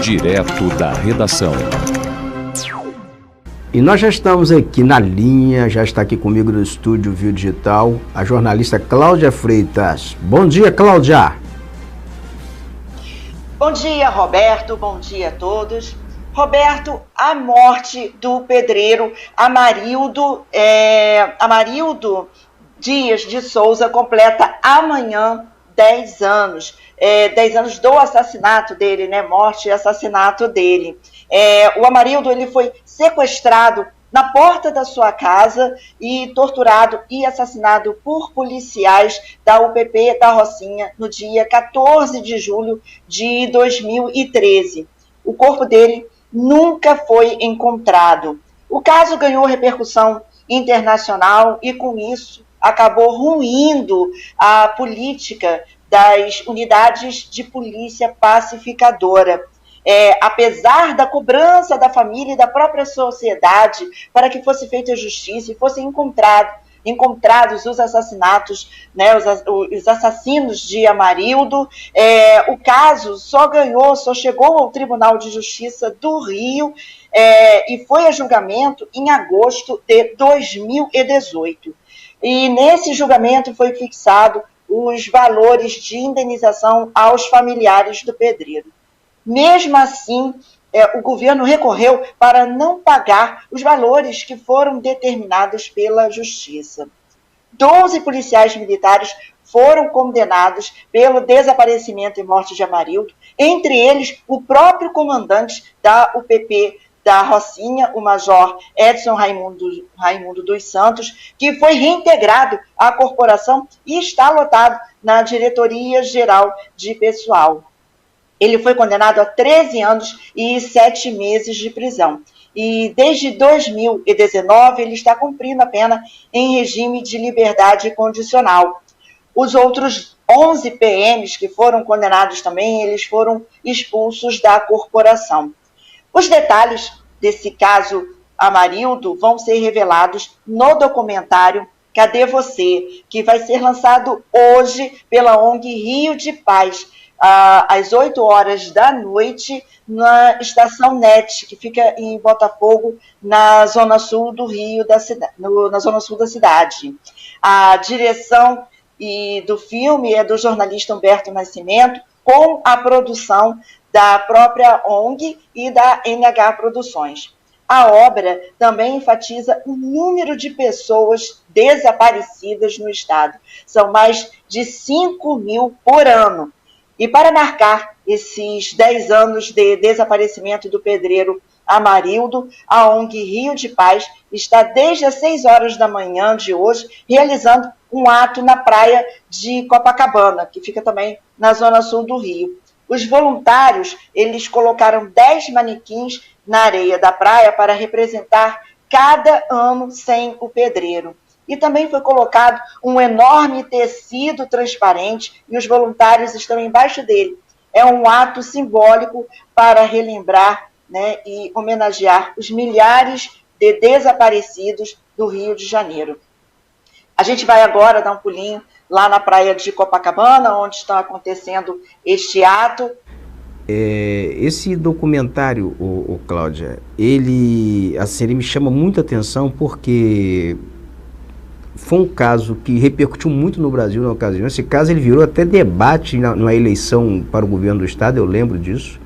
Direto da redação. E nós já estamos aqui na linha, já está aqui comigo no estúdio Viu Digital, a jornalista Cláudia Freitas. Bom dia, Cláudia. Bom dia, Roberto. Bom dia a todos. Roberto, a morte do pedreiro Amarildo Dias de Souza completa amanhã 10 anos. 10 anos do assassinato dele, né? Morte e assassinato dele. O Amarildo, ele foi sequestrado na porta da sua casa e torturado e assassinado por policiais da UPP da Rocinha no dia 14 de julho de 2013. O corpo dele nunca foi encontrado. O caso ganhou repercussão internacional e, com isso, acabou ruindo a política das unidades de polícia pacificadora. Apesar da cobrança da família e da própria sociedade para que fosse feita justiça e fossem encontrados os assassinatos, né, os assassinos de Amarildo, o caso só chegou ao Tribunal de Justiça do Rio e foi a julgamento em agosto de 2018. E nesse julgamento foi fixado os valores de indenização aos familiares do pedreiro. Mesmo assim, o governo recorreu para não pagar os valores que foram determinados pela Justiça. 12 policiais militares foram condenados pelo desaparecimento e morte de Amarildo, entre eles o próprio comandante da UPP da Rocinha, o major Edson Raimundo dos Santos, que foi reintegrado à corporação e está lotado na Diretoria Geral de Pessoal. Ele foi condenado a 13 anos e 7 meses de prisão. E desde 2019 ele está cumprindo a pena em regime de liberdade condicional. Os outros 11 PMs que foram condenados também, eles foram expulsos da corporação. Os detalhes desse caso Amarildo vão ser revelados no documentário Cadê Você?, que vai ser lançado hoje pela ONG Rio de Paz, às 8 horas da noite, na estação NET, que fica em Botafogo, na zona sul do Rio, na zona sul da cidade. A direção do filme é do jornalista Humberto Nascimento, com a produção da própria ONG e da NH Produções. A obra também enfatiza o número de pessoas desaparecidas no estado. São mais de 5.000 por ano. E para marcar esses 10 anos de desaparecimento do pedreiro Amarildo, a ONG Rio de Paz está desde as 6 horas da manhã de hoje realizando um ato na praia de Copacabana, que fica também na zona sul do Rio. Os voluntários, eles colocaram 10 manequins na areia da praia para representar cada ano sem o pedreiro. E também foi colocado um enorme tecido transparente e os voluntários estão embaixo dele. É um ato simbólico para relembrar, né, e homenagear os milhares de desaparecidos do Rio de Janeiro. A gente vai agora dar um pulinho lá na praia de Copacabana, onde está acontecendo este ato. Esse documentário, Cláudia, ele me chama muita atenção porque foi um caso que repercutiu muito no Brasil na ocasião. Esse caso ele virou até debate na eleição para o governo do estado, eu lembro disso.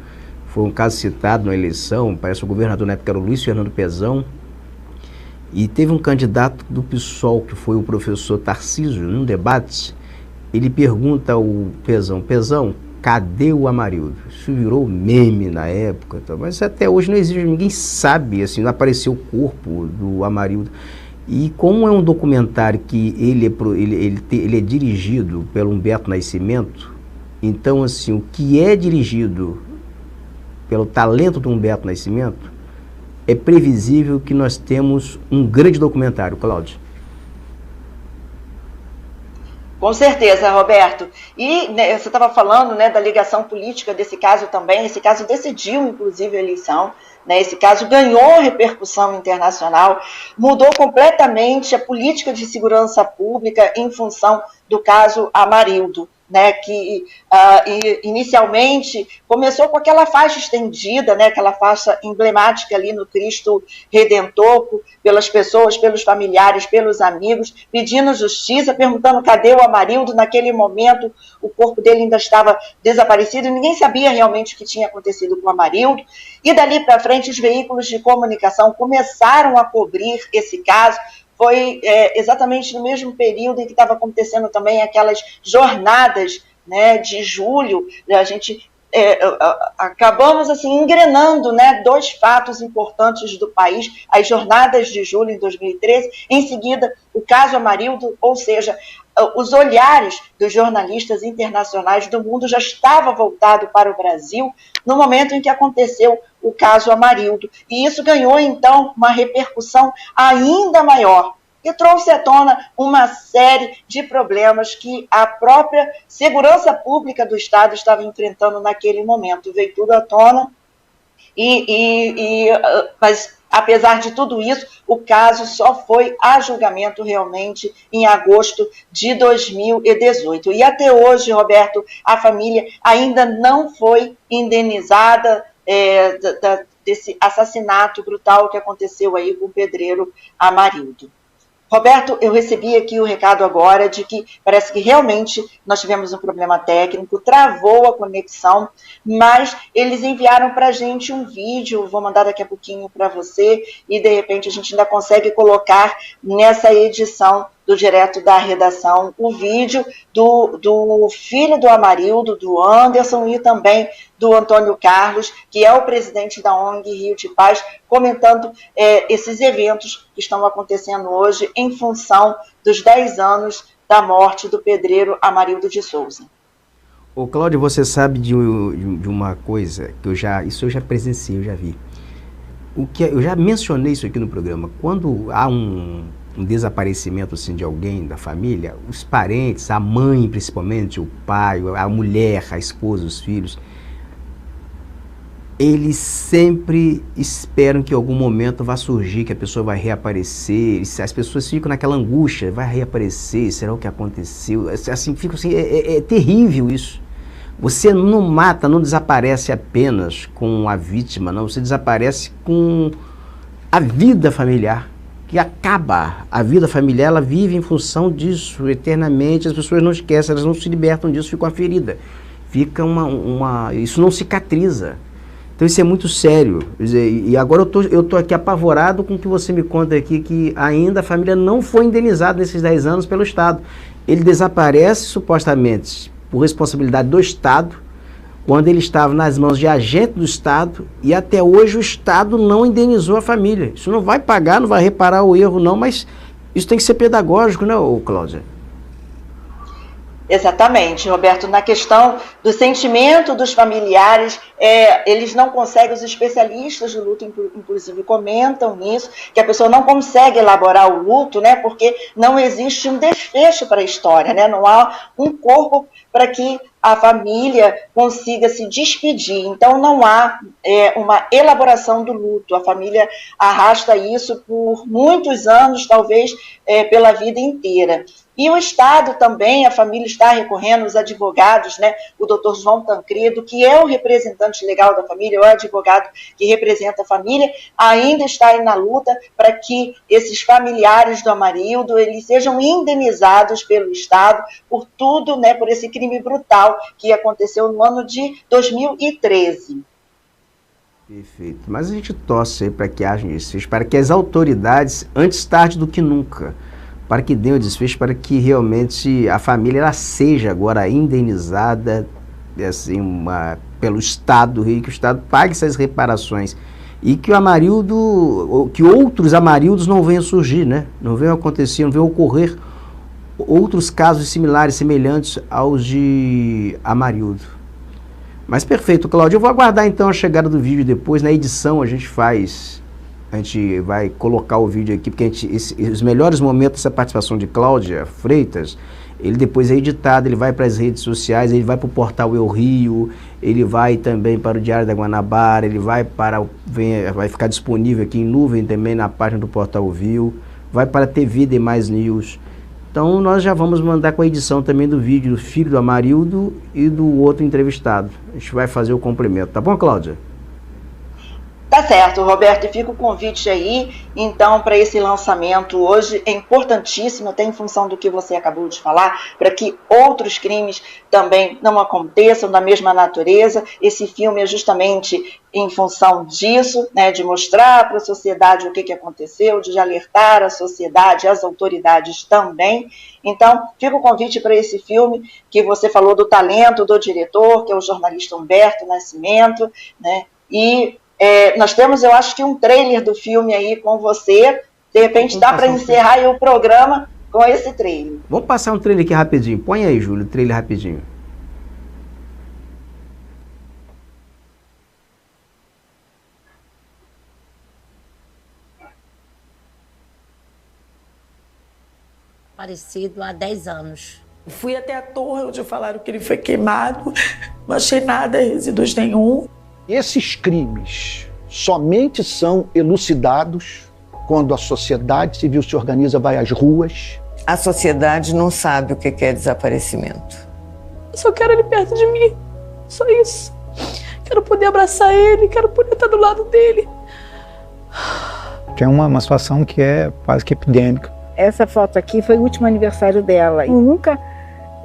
Foi um caso citado na eleição, parece que o governador na época era o Luiz Fernando Pezão. E teve um candidato do PSOL, que foi o professor Tarcísio, num debate, ele pergunta ao Pezão, cadê o Amarildo? Isso virou meme na época, mas até hoje não existe, ninguém sabe, assim, não apareceu o corpo do Amarildo. E como é um documentário que ele é dirigido pelo Humberto Nascimento, então, assim, o que é dirigido pelo talento do Humberto Nascimento, é previsível que nós temos um grande documentário, Cláudia. Com certeza, Roberto. E né, você estava falando, né, da ligação política desse caso também. Esse caso decidiu, inclusive, a eleição. Né, esse caso ganhou repercussão internacional, mudou completamente a política de segurança pública em função do caso Amarildo. né, que inicialmente começou com aquela faixa estendida, né, aquela faixa emblemática ali no Cristo Redentor, pelas pessoas, pelos familiares, pelos amigos, pedindo justiça, perguntando cadê o Amarildo. Naquele momento o corpo dele ainda estava desaparecido e ninguém sabia realmente o que tinha acontecido com o Amarildo. E dali para frente os veículos de comunicação começaram a cobrir esse caso. Foi exatamente no mesmo período em que estava acontecendo também aquelas jornadas, né, de julho. A gente acabamos assim engrenando, né, dois fatos importantes do país: as jornadas de julho em 2013, em seguida o caso Amarildo, ou seja, os olhares dos jornalistas internacionais do mundo já estavam voltados para o Brasil no momento em que aconteceu o caso Amarildo. E isso ganhou, então, uma repercussão ainda maior e trouxe à tona uma série de problemas que a própria segurança pública do Estado estava enfrentando naquele momento. Veio tudo à tona, mas apesar de tudo isso, o caso só foi a julgamento realmente em agosto de 2018. E até hoje, Roberto, a família ainda não foi indenizada desse assassinato brutal que aconteceu aí com o pedreiro Amarildo. Roberto, eu recebi aqui o recado agora de que parece que realmente nós tivemos um problema técnico, travou a conexão, mas eles enviaram para a gente um vídeo, vou mandar daqui a pouquinho para você, e de repente a gente ainda consegue colocar nessa edição do Direto da Redação o vídeo do filho do Amarildo, do Anderson, e também do Antônio Carlos, que é o presidente da ONG Rio de Paz, comentando esses eventos que estão acontecendo hoje em função dos 10 anos da morte do pedreiro Amarildo de Souza. Ô Cláudio, você sabe de uma coisa que eu já presenciei, eu já vi. Eu já mencionei isso aqui no programa. Quando há um desaparecimento assim, de alguém da família, os parentes, a mãe principalmente, o pai, a mulher, a esposa, os filhos, eles sempre esperam que em algum momento vá surgir, que a pessoa vai reaparecer. As pessoas ficam naquela angústia: vai reaparecer, será o que aconteceu? Assim, fica assim, é terrível isso. Você não mata, não desaparece apenas com a vítima, não. Você desaparece com a vida familiar, que acaba. A vida familiar, ela vive em função disso eternamente. As pessoas não esquecem, elas não se libertam disso, ficam a ferida. Fica isso não cicatriza. Então isso é muito sério. E agora eu tô aqui apavorado com o que você me conta aqui, que ainda a família não foi indenizada nesses 10 anos pelo Estado. Ele desaparece supostamente por responsabilidade do Estado, quando ele estava nas mãos de agente do Estado, e até hoje o Estado não indenizou a família. Isso não vai pagar, não vai reparar o erro não, mas isso tem que ser pedagógico, né, Cláudia? Exatamente, Roberto. Na questão do sentimento dos familiares, eles não conseguem, os especialistas do luto, inclusive, comentam nisso, que a pessoa não consegue elaborar o luto, né, porque não existe um desfecho para a história, né, não há um corpo para que a família consiga se despedir. Então, não há uma elaboração do luto. A família arrasta isso por muitos anos, talvez pela vida inteira. E o Estado também, a família está recorrendo, os advogados, né, o doutor João Tancredo, que é o representante legal da família, é o advogado que representa a família, ainda está aí na luta para que esses familiares do Amarildo, eles sejam indenizados pelo Estado por tudo, né, por esse crime brutal que aconteceu no ano de 2013. Perfeito. Mas a gente torce para que haja desfecho, para que as autoridades, antes tarde do que nunca, para que dê o desfecho, para que realmente a família ela seja agora indenizada assim, pelo Estado do Rio, que o Estado pague essas reparações e que o Amarildo, que outros Amarildos não venham surgir, né? Não venham acontecer, não venham ocorrer outros casos similares, semelhantes aos de Amarildo. Mas perfeito, Cláudio. Eu vou aguardar então a chegada do vídeo depois. Na edição a gente vai colocar o vídeo aqui, porque os melhores momentos dessa participação de Cláudia Freitas, ele depois é editado, ele vai para as redes sociais, ele vai para o portal Eu Rio, ele vai também para o Diário da Guanabara, ele vai ficar disponível aqui em nuvem também na página do portal Viu, vai para a TV Demais News. Então nós já vamos mandar com a edição também do vídeo do filho do Amarildo e do outro entrevistado. A gente vai fazer o complemento, tá bom, Cláudia? Tá certo, Roberto, e fica o convite aí, então, para esse lançamento hoje, é importantíssimo, até em função do que você acabou de falar, para que outros crimes também não aconteçam da mesma natureza. Esse filme é justamente em função disso, né, de mostrar para a sociedade o que aconteceu, de alertar a sociedade, as autoridades também. Então, fica o convite para esse filme, que você falou do talento do diretor, que é o jornalista Humberto Nascimento, né, e nós temos, eu acho que um trailer do filme aí com você. De repente dá para encerrar aí o programa com esse trailer. Vamos passar um trailer aqui rapidinho. Põe aí, Júlio, o trailer rapidinho. Aparecido há 10 anos. Fui até a torre onde falaram que ele foi queimado. Não achei nada, resíduos nenhum. Esses crimes somente são elucidados quando a sociedade civil se organiza, vai às ruas. A sociedade não sabe o que é desaparecimento. Eu só quero ele perto de mim, só isso. Quero poder abraçar ele, quero poder estar do lado dele. É uma situação que é quase que epidêmica. Essa foto aqui foi o último aniversário dela. Eu nunca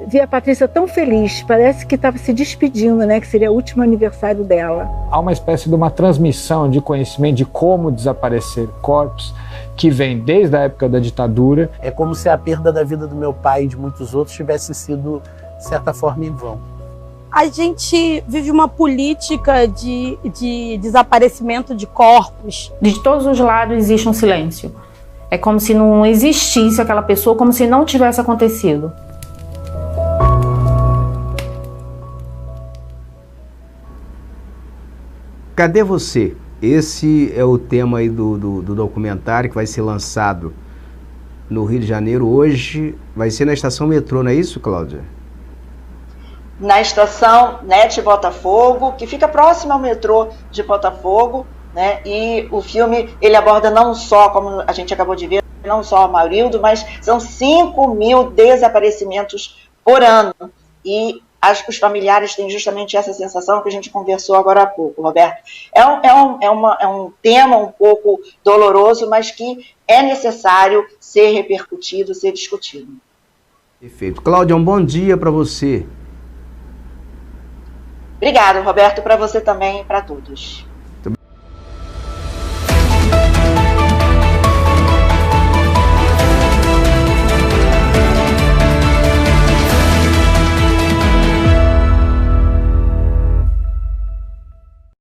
vi a Patrícia tão feliz, parece que estava se despedindo, né? Que seria o último aniversário dela. Há uma espécie de uma transmissão de conhecimento de como desaparecer corpos que vem desde a época da ditadura. É como se a perda da vida do meu pai e de muitos outros tivesse sido, de certa forma, em vão. A gente vive uma política de desaparecimento de corpos. De todos os lados existe um silêncio. É como se não existisse aquela pessoa, como se não tivesse acontecido. Cadê você? Esse é o tema aí do documentário que vai ser lançado no Rio de Janeiro hoje. Vai ser na estação metrô, não é isso, Cláudia? Na estação NET Botafogo, que fica próxima ao metrô de Botafogo, né? E o filme, ele aborda não só, como a gente acabou de ver, não só o Amarildo, mas são 5.000 desaparecimentos por ano. E os familiares têm justamente essa sensação que a gente conversou agora há pouco, Roberto. É um tema um pouco doloroso, mas que é necessário ser repercutido, ser discutido. Perfeito. Cláudia, um bom dia para você. Obrigado, Roberto, para você também e para todos.